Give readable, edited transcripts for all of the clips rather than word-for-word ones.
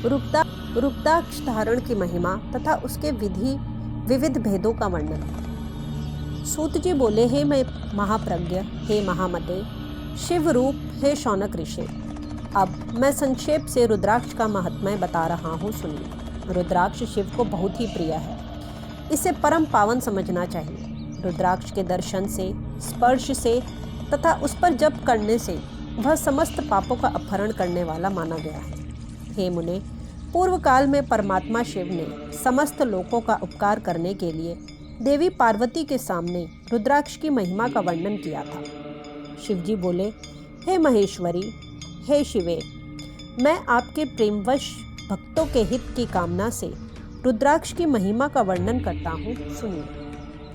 रुद्रा रुद्राक्ष धारण की महिमा तथा उसके विविध भेदों का वर्णन। सूत जी बोले, हे महाप्रज्ञ, हे महामते, शिव रूप, हे शौनक ऋषि। अब मैं संक्षेप से रुद्राक्ष का महात्म्य बता रहा हूँ, सुनिए। रुद्राक्ष शिव को बहुत ही प्रिय है, इसे परम पावन समझना चाहिए। रुद्राक्ष के दर्शन से, स्पर्श से तथा उस पर जप करने से वह समस्त पापों का अपहरण करने वाला माना गया है। हे मुने, पूर्व काल में परमात्मा शिव ने समस्त लोकों का उपकार करने के लिए देवी पार्वती के सामने रुद्राक्ष की महिमा का वर्णन किया था। शिवजी बोले, हे महेश्वरी, हे शिवे, मैं आपके प्रेमवश भक्तों के हित की कामना से रुद्राक्ष की महिमा का वर्णन करता हूँ, सुनिए।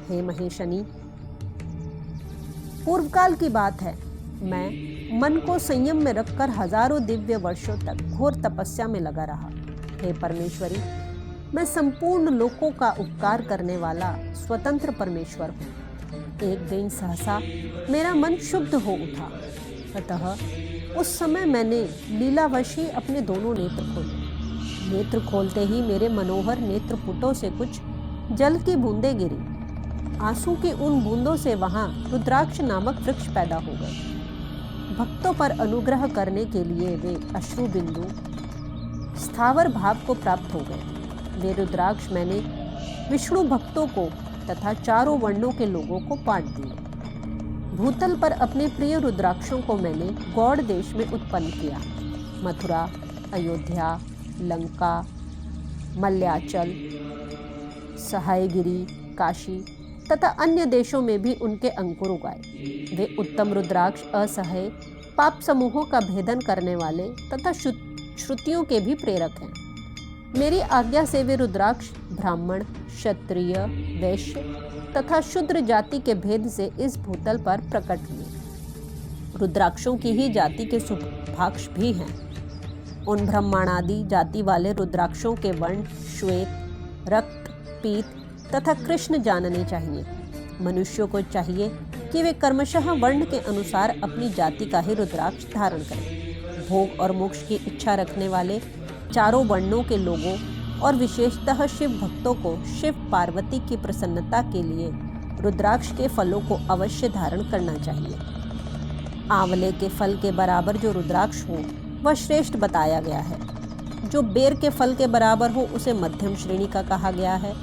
हे महेशनी, पूर्व काल की बात है, मैं मन को संयम में रखकर हजारों दिव्य वर्षों तक घोर तपस्या में लगा रहा। हे परमेश्वरी, मैं संपूर्ण लोकों का उपकार करने वाला स्वतंत्र परमेश्वर हूँ। एक दिन सहसा मेरा मन शुद्ध हो उठा, अतः उस समय मैंने लीलावश ही अपने दोनों नेत्र खोले। नेत्र खोलते ही मेरे मनोहर नेत्रपुटों से कुछ जल की बूंदें गिरी। आंसू की उन बूंदों से वहां रुद्राक्ष नामक वृक्ष पैदा हो गए। भक्तों पर अनुग्रह करने के लिए वे अश्रु बिंदु स्थावर भाव को प्राप्त हो गए। वे रुद्राक्ष मैंने विष्णु भक्तों को तथा चारों वर्णों के लोगों को बांट दिए। भूतल पर अपने प्रिय रुद्राक्षों को मैंने गौड़ देश में उत्पन्न किया। मथुरा, अयोध्या, लंका, मल्याचल, सहायगिरी, काशी तथा अन्य देशों में भी उनके अंकुर उगाए। वे उत्तम रुद्राक्ष असह्य पाप समूहों का भेदन करने वाले तथा श्रुतियों के भी प्रेरक हैं। मेरी आज्ञा से वे रुद्राक्ष ब्राह्मण, क्षत्रिय, वैश्य तथा शूद्र जाति के भेद से इस भूतल पर प्रकट हुए। रुद्राक्षों की ही जाति के सुभाक्ष भी हैं। उन ब्रह्माणादि जाति वाले रुद्राक्षों के वर्ण श्वेत, रक्त, पीत तथा कृष्ण जानने चाहिए। मनुष्यों को चाहिए कि वे कर्मशः वर्ण के अनुसार अपनी जाति का ही रुद्राक्ष धारण करें। भोग और मोक्ष की इच्छा रखने वाले चारों वर्णों के लोगों और विशेषतः शिव भक्तों को शिव पार्वती की प्रसन्नता के लिए रुद्राक्ष के फलों को अवश्य धारण करना चाहिए। आंवले के फल के बराबर जो रुद्राक्ष हो वह श्रेष्ठ बताया गया है। जो बेर के फल के बराबर हो उसे मध्यम श्रेणी का कहा गया है।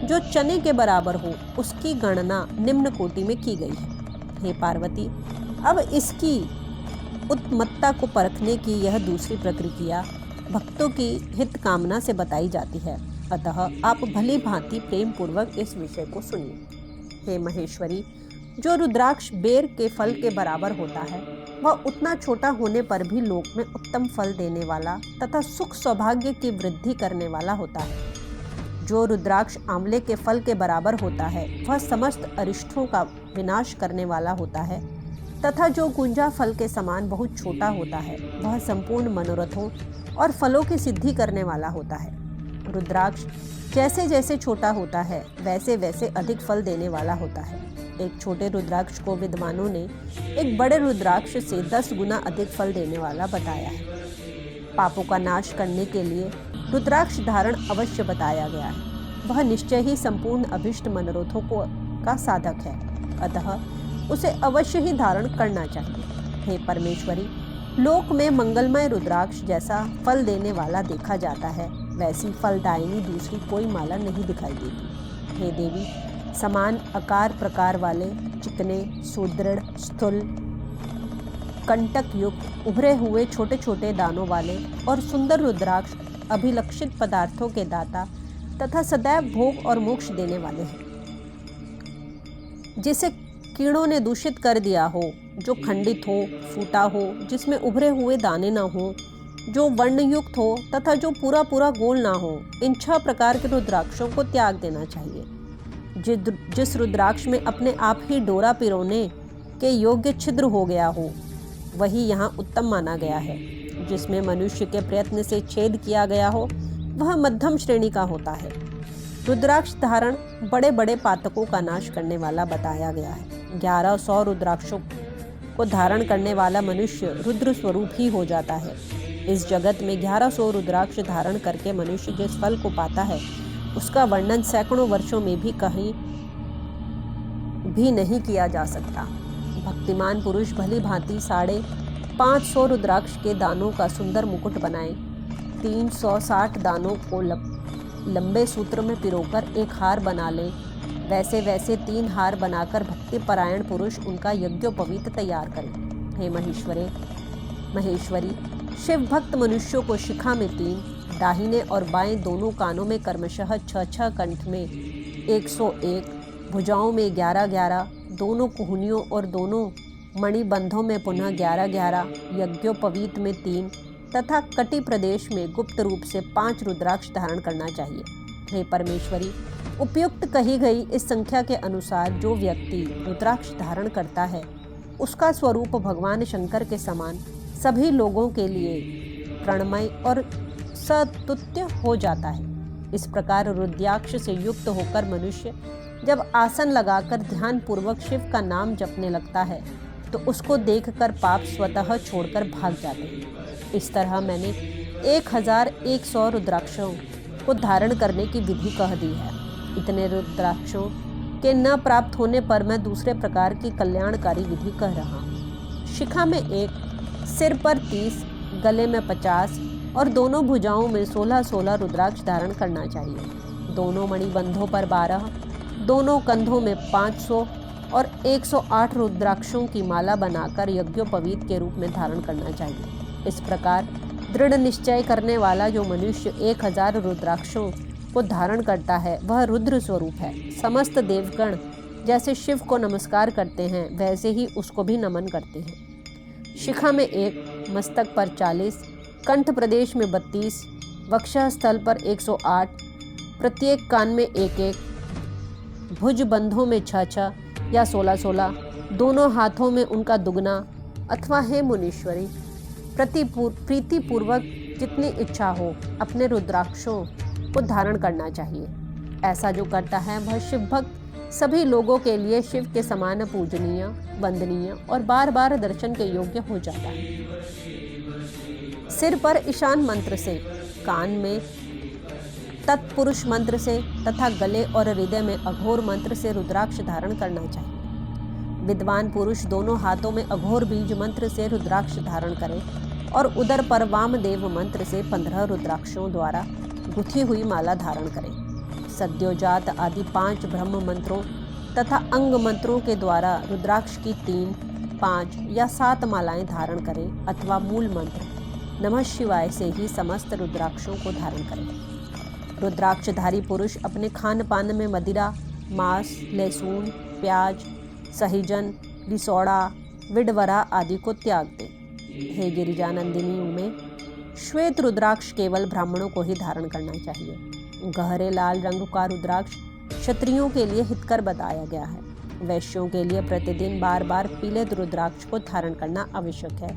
जो चने के बराबर हो उसकी गणना निम्न कोटि में की गई है। हे पार्वती, अब इसकी उत्तमत्ता को परखने की यह दूसरी प्रक्रिया भक्तों की हित कामना से बताई जाती है। अतः आप भली भांति प्रेम पूर्वक इस विषय को सुनिए। हे महेश्वरी, जो रुद्राक्ष बेर के फल के बराबर होता है वह उतना छोटा होने पर भी लोक में उत्तम फल देने वाला तथा सुख सौभाग्य की वृद्धि करने वाला होता है। जो रुद्राक्ष आंवले के फल के बराबर होता है वह समस्त अरिष्टों का विनाश करने वाला होता है तथा जो गुंजा फल के समान बहुत छोटा होता है वह संपूर्ण मनोरथों और फलों की सिद्धि करने वाला होता है। रुद्राक्ष जैसे जैसे छोटा होता है वैसे वैसे अधिक फल देने वाला होता है। एक छोटे रुद्राक्ष को विद्वानों ने एक बड़े रुद्राक्ष से 10 गुना अधिक फल देने वाला बताया है। पापों का नाश करने के लिए रुद्राक्ष धारण अवश्य बताया गया है। वह निश्चय ही संपूर्ण अभिष्ट मनोरथों का साधक है, अतः उसे अवश्य ही धारण करना चाहिए। हे परमेश्वरी, लोक में मंगलमय रुद्राक्ष जैसा फल देने वाला देखा जाता है वैसी फलदायिनी दूसरी कोई माला नहीं दिखाई देती। हे देवी, समान आकार प्रकार वाले चिकने, सुदृढ़, स्थूल, कंटक युक्त, उभरे हुए छोटे छोटे दानों वाले और सुंदर रुद्राक्ष अभिलक्षित पदार्थों के दाता तथा सदैव भोग और मोक्ष देने वाले हैं। जिसे कीड़ों ने दूषित कर दिया हो, जो खंडित हो, फूटा हो, जिसमें उभरे हुए दाने ना हो, जो वर्णयुक्त हो तथा जो पूरा पूरा गोल ना हो, इन 6 प्रकार के रुद्राक्षों को त्याग देना चाहिए। जिस रुद्राक्ष में अपने आप ही डोरा पिरोने के योग्य छिद्र हो गया हो वही यहाँ उत्तम माना गया है। जिसमें मनुष्य के प्रयत्न से छेद किया गया हो वह मध्यम श्रेणी का होता है। रुद्राक्ष धारण बड़े बड़े पातकों का नाश करने वाला बताया गया है। 1100 रुद्राक्षों को धारण करने वाला मनुष्य रुद्र स्वरूप ही हो जाता है। इस जगत में 1100 रुद्राक्ष धारण करके मनुष्य जिस फल को पाता है उसका वर्णन सैकड़ों वर्षों में भी कहीं भी नहीं किया जा सकता। भक्तिमान पुरुष भली भांति 550 रुद्राक्ष के दानों का सुंदर मुकुट बनाए 360 दानों को लंबे सूत्र में पिरोकर एक हार बना ले। वैसे वैसे 3 हार बनाकर भक्ति परायण पुरुष उनका यज्ञोपवीत तैयार करे। हे महेश्वरी, शिव भक्त मनुष्यों को शिखा में 3, दाहिने और बाएं दोनों कानों में क्रमशः 6, कंठ में 101, भुजाओं में 11, दोनों कुहनियों और दोनों मणिबंधों में पुनः 11, यज्ञोपवीत में 3 तथा कटी प्रदेश में गुप्त रूप से 5 रुद्राक्ष धारण करना चाहिए। हे परमेश्वरी, उपयुक्त कही गई इस संख्या के अनुसार जो व्यक्ति रुद्राक्ष धारण करता है उसका स्वरूप भगवान शंकर के समान सभी लोगों के लिए प्रणमय और सतुल्य हो जाता है। इस प्रकार रुद्राक्ष से युक्त होकर मनुष्य जब आसन लगाकर ध्यान पूर्वक शिव का नाम जपने लगता है तो उसको देखकर पाप स्वतः छोड़कर भाग जाते हैं। इस तरह मैंने 1100 रुद्राक्षों को धारण करने की विधि कह दी है। इतने रुद्राक्षों के न प्राप्त होने पर मैं दूसरे प्रकार की कल्याणकारी विधि कह रहा हूँ। शिखा में 1, सिर पर 30, गले में 50 और दोनों भुजाओं में 16 रुद्राक्ष धारण करना चाहिए। दोनों मणिबंधों पर 12, दोनों कंधों में 500 और 108 रुद्राक्षों की माला बनाकर यज्ञोपवीत के रूप में धारण करना चाहिए। इस प्रकार दृढ़ निश्चय करने वाला जो मनुष्य 1000 रुद्राक्षों को धारण करता है वह रुद्र स्वरूप है। समस्त देवगण जैसे शिव को नमस्कार करते हैं वैसे ही उसको भी नमन करते हैं। शिखा में 1, मस्तक पर 40, कंठ प्रदेश में 32, वक्षः स्थल पर 108, प्रत्येक कान में 1, भुज बंधों में 6 या 16, दोनों हाथों में उनका दुगना। अथवा हे मुनीश्वरी, प्रीतिपूर्वक जितनी इच्छा हो अपने रुद्राक्षों को धारण करना चाहिए। ऐसा जो करता है वह शिव भक्त सभी लोगों के लिए शिव के समान पूजनीय, वंदनीय और बार बार दर्शन के योग्य हो जाता है। सिर पर ईशान मंत्र से, कान में तत्पुरुष मंत्र से तथा गले और हृदय में अघोर मंत्र से रुद्राक्ष धारण करना चाहिए। विद्वान पुरुष दोनों हाथों में अघोर बीज मंत्र से रुद्राक्ष धारण करें और उदर पर वामदेव मंत्र से 15 रुद्राक्षों द्वारा गुथी हुई माला धारण करें। सद्योजात आदि 5 ब्रह्म मंत्रों तथा अंग मंत्रों के द्वारा रुद्राक्ष की 3, 5 या 7 मालाएं धारण करें अथवा मूल मंत्र नमः शिवाय से ही समस्त रुद्राक्षों को धारण करें। रुद्राक्षधारी पुरुष अपने खान पान में मदिरा, मांस, लहसुन, प्याज, सहिजन, लिसोड़ा, विडवरा आदि को त्याग दें। हे गिरिजानंदिनी उमे, श्वेत रुद्राक्ष केवल ब्राह्मणों को ही धारण करना चाहिए। गहरे लाल रंग का रुद्राक्ष क्षत्रियों के लिए हितकर बताया गया है। वैश्यों के लिए प्रतिदिन बार बार पीले रुद्राक्ष को धारण करना आवश्यक है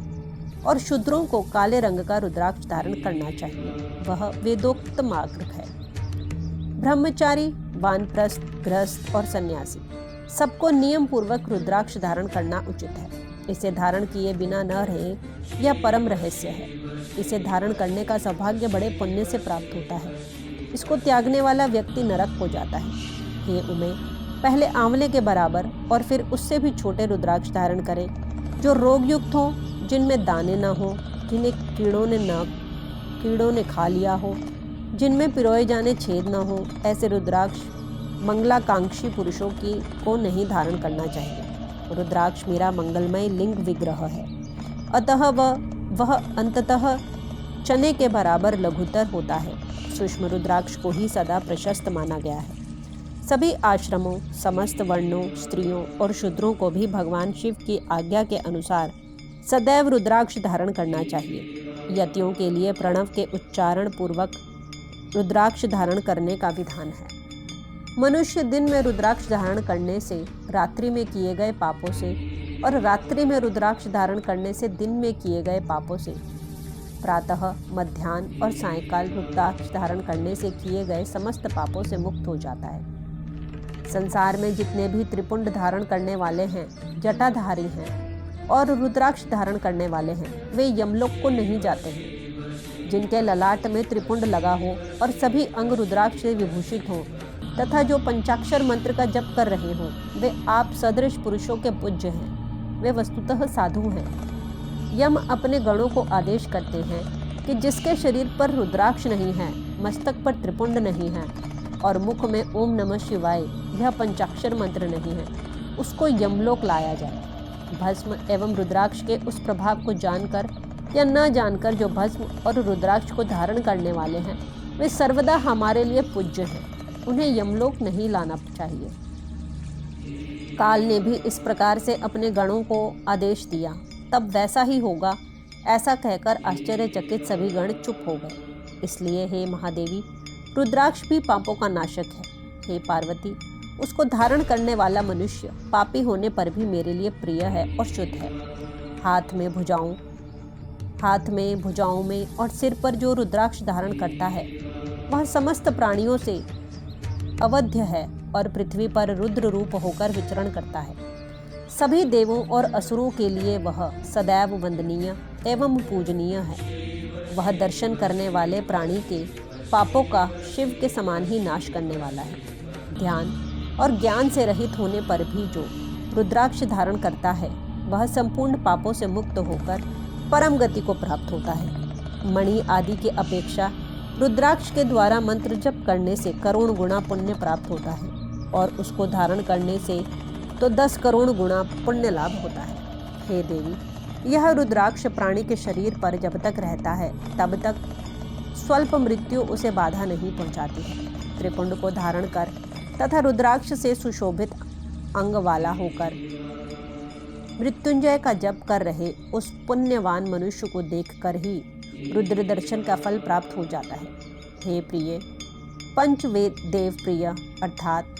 और शूद्रों को काले रंग का रुद्राक्ष धारण करना चाहिए। वह वेदोक्त मार्ग है। ब्रह्मचारी, वानप्रस्थ, गृहस्थ और सन्यासी सबको नियम पूर्वक रुद्राक्ष धारण करना उचित है। इसे धारण किए बिना न रहे यह परम रहस्य है। इसे धारण करने का सौभाग्य बड़े पुण्य से प्राप्त होता है। इसको त्यागने वाला व्यक्ति नरक हो जाता है। हे उमे, पहले आंवले के बराबर और फिर उससे भी छोटे रुद्राक्ष धारण करें जो रोगयुक्त हों, जिनमें दाने न हो, जिन्हें कीड़ों ने खा लिया हो, जिनमें पिरोए जाने छेद न हो। ऐसे रुद्राक्ष मंगलाकांक्षी पुरुषों को नहीं धारण करना चाहिए। रुद्राक्ष मेरा मंगलमय लिंग विग्रह है, अतः वह अंततः चने के बराबर लघुतर होता है। सूक्ष्म रुद्राक्ष को ही सदा प्रशस्त माना गया है। सभी आश्रमों, समस्त वर्णों, स्त्रियों और शूद्रों को भी भगवान शिव की आज्ञा के अनुसार सदैव रुद्राक्ष धारण करना चाहिए। यतियों के लिए प्रणव के उच्चारण पूर्वक रुद्राक्ष धारण करने का विधान है। मनुष्य दिन में रुद्राक्ष धारण करने से रात्रि में किए गए पापों से और रात्रि में रुद्राक्ष धारण करने से दिन में किए गए पापों से, प्रातः, मध्याह्न और सायंकाल रुद्राक्ष धारण करने से किए गए समस्त पापों से मुक्त हो जाता है। संसार में जितने भी त्रिपुंड धारण करने वाले हैं, जटाधारी हैं और रुद्राक्ष धारण करने वाले हैं, वे यमलोक को नहीं जाते हैं। जिनके ललाट में त्रिपुंड लगा हो और सभी अंग रुद्राक्ष से विभूषित हो तथा जो पंचाक्षर मंत्र का जप कर रहे हो, वे आप सदृश पुरुषों के पूज्य हैं। वे वस्तुतः साधु हैं। यम अपने गणों को आदेश करते हैं कि जिसके शरीर पर रुद्राक्ष नहीं है, मस्तक पर त्रिपुंड नहीं है और मुख में ओम नमः शिवाय यह पंचाक्षर मंत्र नहीं है, उसको यमलोक लाया जाए। भस्म एवं रुद्राक्ष के उस प्रभाव को जानकर या न जानकर जो भस्म और रुद्राक्ष को धारण करने वाले हैं, वे सर्वदा हमारे लिए पूज्य हैं। उन्हें यमलोक नहीं लाना चाहिए। काल ने भी इस प्रकार से अपने गणों को आदेश दिया, तब वैसा ही होगा, ऐसा कहकर आश्चर्यचकित सभी गण चुप हो गए। इसलिए हे महादेवी, रुद्राक्ष भी पापों का नाशक है। हे पार्वती, उसको धारण करने वाला मनुष्य पापी होने पर भी मेरे लिए प्रिय है और शुद्ध है। हाथ में भुजाओं में और सिर पर जो रुद्राक्ष धारण करता है, वह समस्त प्राणियों से अवध्य है और पृथ्वी पर रुद्र रूप होकर विचरण करता है। सभी देवों और असुरों के लिए वह सदैव वंदनीय एवं पूजनीय है। वह दर्शन करने वाले प्राणी के पापों का शिव के समान ही नाश करने वाला है। ध्यान और ज्ञान से रहित होने पर भी जो रुद्राक्ष धारण करता है, वह संपूर्ण पापों से मुक्त होकर परम गति को प्राप्त होता है। मणि आदि की अपेक्षा रुद्राक्ष के द्वारा मंत्र जप करने से करोड़ गुना पुण्य प्राप्त होता है और उसको धारण करने से तो 10 करोड़ गुना पुण्य लाभ होता है। हे देवी, यह रुद्राक्ष प्राणी के शरीर पर जब तक रहता है, तब तक स्वल्प मृत्यु उसे बाधा नहीं पहुंचाती है। त्रिपुंड को धारण कर तथा रुद्राक्ष से सुशोभित अंग वाला होकर मृत्युंजय का जप कर रहे उस पुण्यवान मनुष्य को देखकर ही रुद्र दर्शन का फल प्राप्त हो जाता है। हे प्रिय, पंचवेद देव प्रिय अर्थात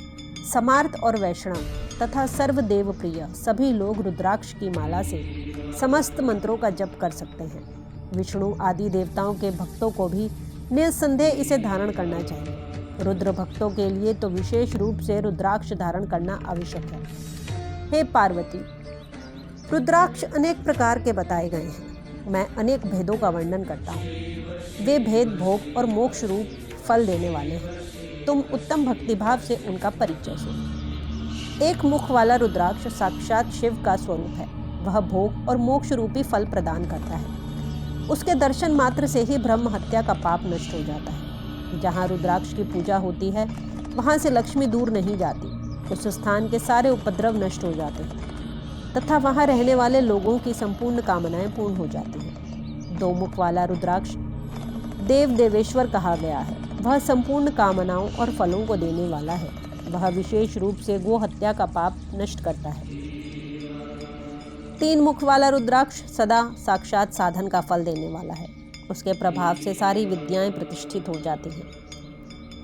समार्थ और वैष्णव तथा सर्वदेव प्रिय सभी लोग रुद्राक्ष की माला से समस्त मंत्रों का जप कर सकते हैं। विष्णु आदि देवताओं के भक्तों को भी निस्संदेह इसे धारण करना चाहिए। रुद्र भक्तों के लिए तो विशेष रूप से रुद्राक्ष धारण करना आवश्यक है। हे पार्वती, रुद्राक्ष अनेक प्रकार के बताए गए हैं। मैं अनेक भेदों का वर्णन करता हूँ। वे भेद भोग और मोक्ष रूप फल देने वाले हैं। तुम उत्तम भक्तिभाव से उनका परिचय सुनो। एक मुख वाला रुद्राक्ष साक्षात शिव का स्वरूप है। वह भोग और मोक्ष रूपी फल प्रदान करता है। उसके दर्शन मात्र से ही ब्रह्म हत्या का पाप नष्ट हो जाता है। जहाँ रुद्राक्ष की पूजा होती है, वहाँ से लक्ष्मी दूर नहीं जाती। उस स्थान के सारे उपद्रव नष्ट हो जाते हैं तथा वहाँ रहने वाले लोगों की संपूर्ण कामनाएं पूर्ण हो जाती हैं। 2 मुख वाला रुद्राक्ष देव देवेश्वर कहा गया है। वह संपूर्ण कामनाओं और फलों को देने वाला है। वह विशेष रूप से गो हत्या का पाप नष्ट करता है। 3 मुख वाला रुद्राक्ष सदा साक्षात साधन का फल देने वाला है। उसके प्रभाव से सारी विद्याएं प्रतिष्ठित हो जाती हैं।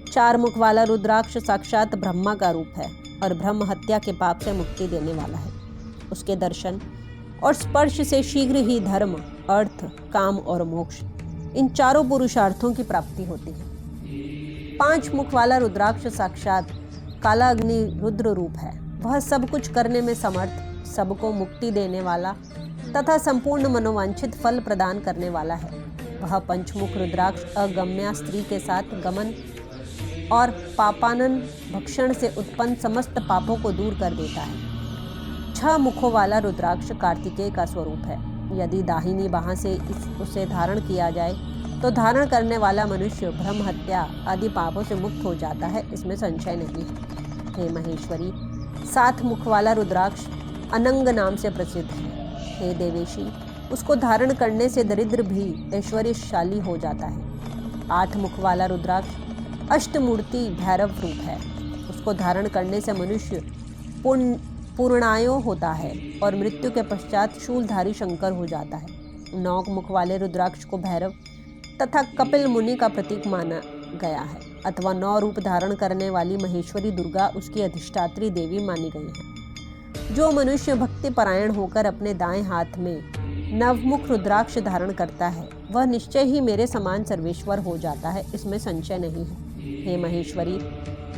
4 मुख वाला रुद्राक्ष साक्षात ब्रह्मा का रूप है और ब्रह्म हत्या के पाप से मुक्ति देने वाला है। उसके दर्शन और स्पर्श से शीघ्र ही धर्म, अर्थ, काम और मोक्ष, इन चारों पुरुषार्थों की प्राप्ति होती है। 5 मुख वाला रुद्राक्ष साक्षात काला अग्नि रुद्र रूप है। वह सब कुछ करने में समर्थ, सबको मुक्ति देने वाला तथा संपूर्ण मनोवांछित फल प्रदान करने वाला है। वह पंचमुख रुद्राक्ष अगम्या स्त्री के साथ गमन और पापानन भक्षण से उत्पन्न समस्त पापों को दूर कर देता है। 6 मुखों वाला रुद्राक्ष कार्तिकेय का स्वरूप है। यदि दाहिनी बाह से उसे धारण किया जाए तो धारण करने वाला मनुष्य ब्रह्म हत्या आदि पापों से मुक्त हो जाता है, इसमें संशय नहीं है। हे महेश्वरी, 7 मुख वाला रुद्राक्ष अनंग नाम से प्रसिद्ध है। हे देवेशी, उसको धारण करने से दरिद्र भी ऐश्वर्यशाली हो जाता है। 8 मुख वाला रुद्राक्ष अष्टमूर्ति भैरव रूप है। उसको धारण करने से मनुष्य पूर्णायो होता है और मृत्यु के पश्चात शूलधारी शंकर हो जाता है। 9 मुख वाले रुद्राक्ष को भैरव तथा कपिल मुनि का प्रतीक माना गया है अथवा 9 रूप धारण करने वाली महेश्वरी दुर्गा उसकी अधिष्ठात्री देवी मानी गई है। जो मनुष्य भक्ति परायण होकर अपने दाएं हाथ में नवमुख रुद्राक्ष धारण करता है, वह निश्चय ही मेरे समान सर्वेश्वर हो जाता है, इसमें संशय नहीं है। हे महेश्वरी,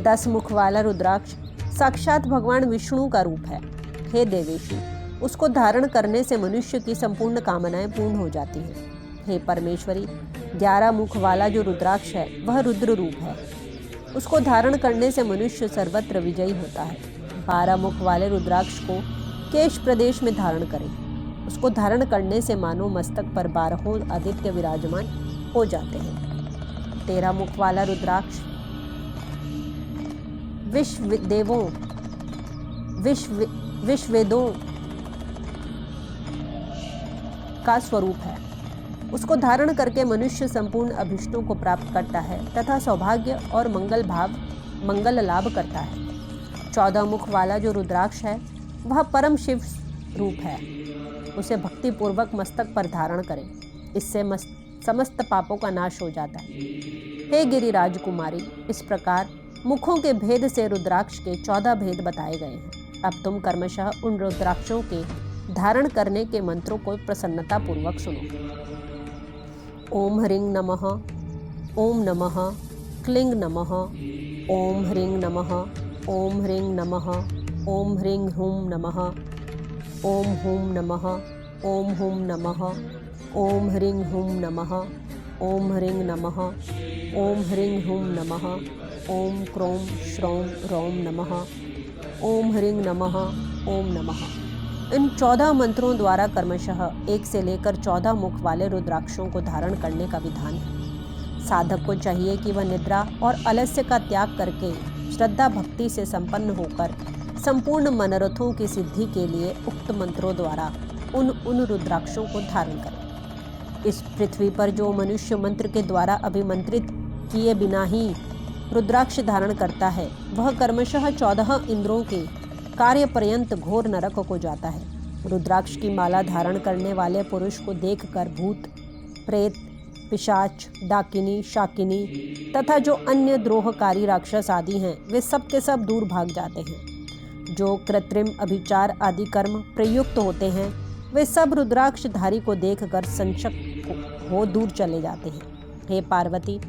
10 मुख वाला रुद्राक्ष साक्षात भगवान विष्णु का रूप है। हे देवेशी, उसको धारण करने से मनुष्य की संपूर्ण कामनाएं पूर्ण हो जाती हैं। हे परमेश्वरी, 11 मुख वाला जो रुद्राक्ष है वह रुद्र रूप है। उसको धारण करने से मनुष्य सर्वत्र विजयी होता है। 12 मुख वाले रुद्राक्ष को केश प्रदेश में धारण करें। उसको धारण करने से मानो मस्तक पर 12 आदित्य विराजमान हो जाते हैं। 13 मुख वाला रुद्राक्ष विश्ववेदों का स्वरूप है। उसको धारण करके मनुष्य संपूर्ण अभिष्टों को प्राप्त करता है तथा सौभाग्य और मंगल लाभ करता है। 14 मुख वाला जो रुद्राक्ष है वह परम शिव रूप है। उसे भक्ति पूर्वक मस्तक पर धारण करें, इससे समस्त पापों का नाश हो जाता है। हे गिरिराज कुमारी, इस प्रकार मुखों के भेद से रुद्राक्ष के 14 भेद बताए गए हैं। अब तुम क्रमशः उन रुद्राक्षों के धारण करने के मंत्रों को प्रसन्नता पूर्वक सुनो। ओम ह्रीं नमः, ओम नमः क्लीं नमः, ओम ह्रीं नमः, ओम ह्रीं नमः, ओम ह्रीं हूं नमः, ओम हूं नमः, ओम हूं नमः, ओम ह्रीं हूं नमः, ओम ह्रीं नमः, ओम ह्रीं हूं नमः, ओम क्रों श्रौं रौं नमः, ओम ह्रीं नमः, ओम नमः। इन 14 मंत्रों द्वारा क्रमशः 1 से लेकर 14 मुख वाले रुद्राक्षों को धारण करने का विधान है। साधक को चाहिए कि वह निद्रा और आलस्य का त्याग करके श्रद्धा भक्ति से संपन्न होकर संपूर्ण मनोरथों की सिद्धि के लिए उक्त मंत्रों द्वारा उन रुद्राक्षों को धारण करें। इस पृथ्वी पर जो मनुष्य मंत्र के द्वारा अभिमंत्रित किए बिना ही रुद्राक्ष धारण करता है वह क्रमशः 14 इंद्रों के कार्य पर्यंत घोर नरक को जाता है। रुद्राक्ष की माला धारण करने वाले पुरुष को देखकर भूत, प्रेत, पिशाच, डाकिनी, शाकिनी तथा जो अन्य द्रोहकारी राक्षस आदि हैं वे सब के सब दूर भाग जाते हैं। जो कृत्रिम अभिचार आदि कर्म प्रयुक्त होते हैं वे सब रुद्राक्षधारी को देखकर संशक हो दूर चले जाते हैं। हे पार्वती,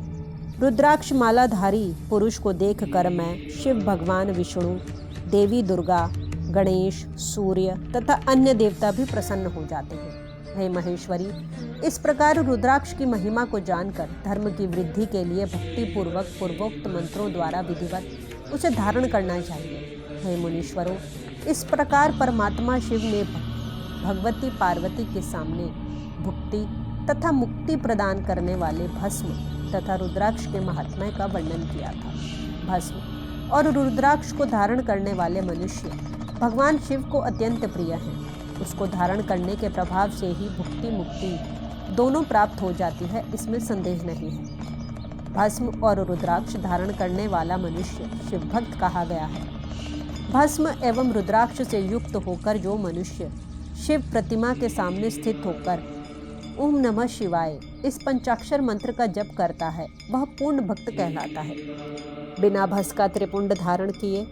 रुद्राक्ष मालाधारी पुरुष को देखकर मैं शिव भगवान विष्णु, देवी दुर्गा, गणेश, सूर्य तथा अन्य देवता भी प्रसन्न हो जाते हैं। हे महेश्वरी, इस प्रकार रुद्राक्ष की महिमा को जानकर धर्म की वृद्धि के लिए भक्ति पूर्वक पूर्वोक्त मंत्रों द्वारा विधिवत उसे धारण करना चाहिए। हे मुनीश्वरों, इस प्रकार परमात्मा शिव ने भगवती पार्वती के सामने भुक्ति तथा मुक्ति प्रदान करने वाले भस्म तथा रुद्राक्ष के महात्म्य का वर्णन किया था। भस्म और रुद्राक्ष को धारण करने वाले मनुष्य भगवान शिव को अत्यंत प्रिय हैं। उसको धारण करने के प्रभाव से ही भुक्ति मुक्ति दोनों प्राप्त हो जाती है, इसमें संदेह नहीं है। भस्म और रुद्राक्ष धारण करने वाला मनुष्य शिव भक्त कहा गया है। भस्म एवं रुद्राक्ष से युक्त होकर जो मनुष्य शिव प्रतिमा के सामने स्थित होकर ओम नमः शिवाय इस पंचाक्षर मंत्र का जप करता है वह पूर्ण भक्त कहलाता है। बिना भस्म का त्रिपुंड धारण किए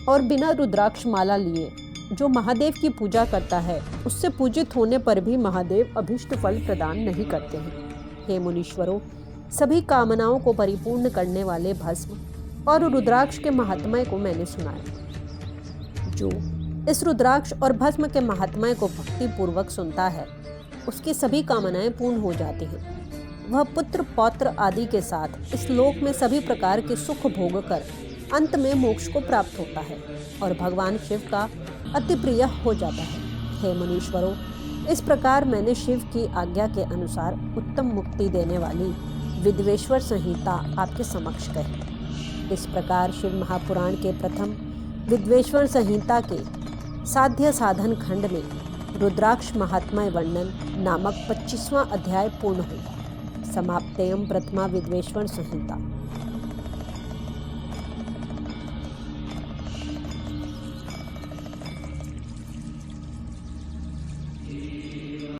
और बिना रुद्राक्ष माला लिए जो महादेव की पूजा करता है उससे पूजित होने पर भी महादेव अभीष्ट फल प्रदान नहीं करते हैं। हे मुनीश्वरों, सभी कामनाओं को परिपूर्ण करने वाले भस्म और रुद्राक्ष के महात्म्य को मैंने सुनाया। जो इस रुद्राक्ष और भस्म के महात्म्य को भक्ति पूर्वक सुनता है उसकी सभी कामनाएं पूर्ण हो जाती हैं। वह पुत्र पौत्र आदि के साथ इस लोक में सभी प्रकार के सुख भोग कर अंत में मोक्ष को प्राप्त होता है और भगवान शिव का अति प्रिय हो जाता है। हे मुनीश्वरों, इस प्रकार मैंने शिव की आज्ञा के अनुसार उत्तम मुक्ति देने वाली विद्वेश्वर संहिता आपके समक्ष कही। इस प्रकार शिव महापुराण के प्रथम विद्वेश्वर संहिता के साध्य साधन खंड में रुद्राक्ष महात्म्य वर्णन नामक 25वां अध्याय पूर्ण हुआ। समाप्तेयम प्रथमा विद्वेश्वर संहिता।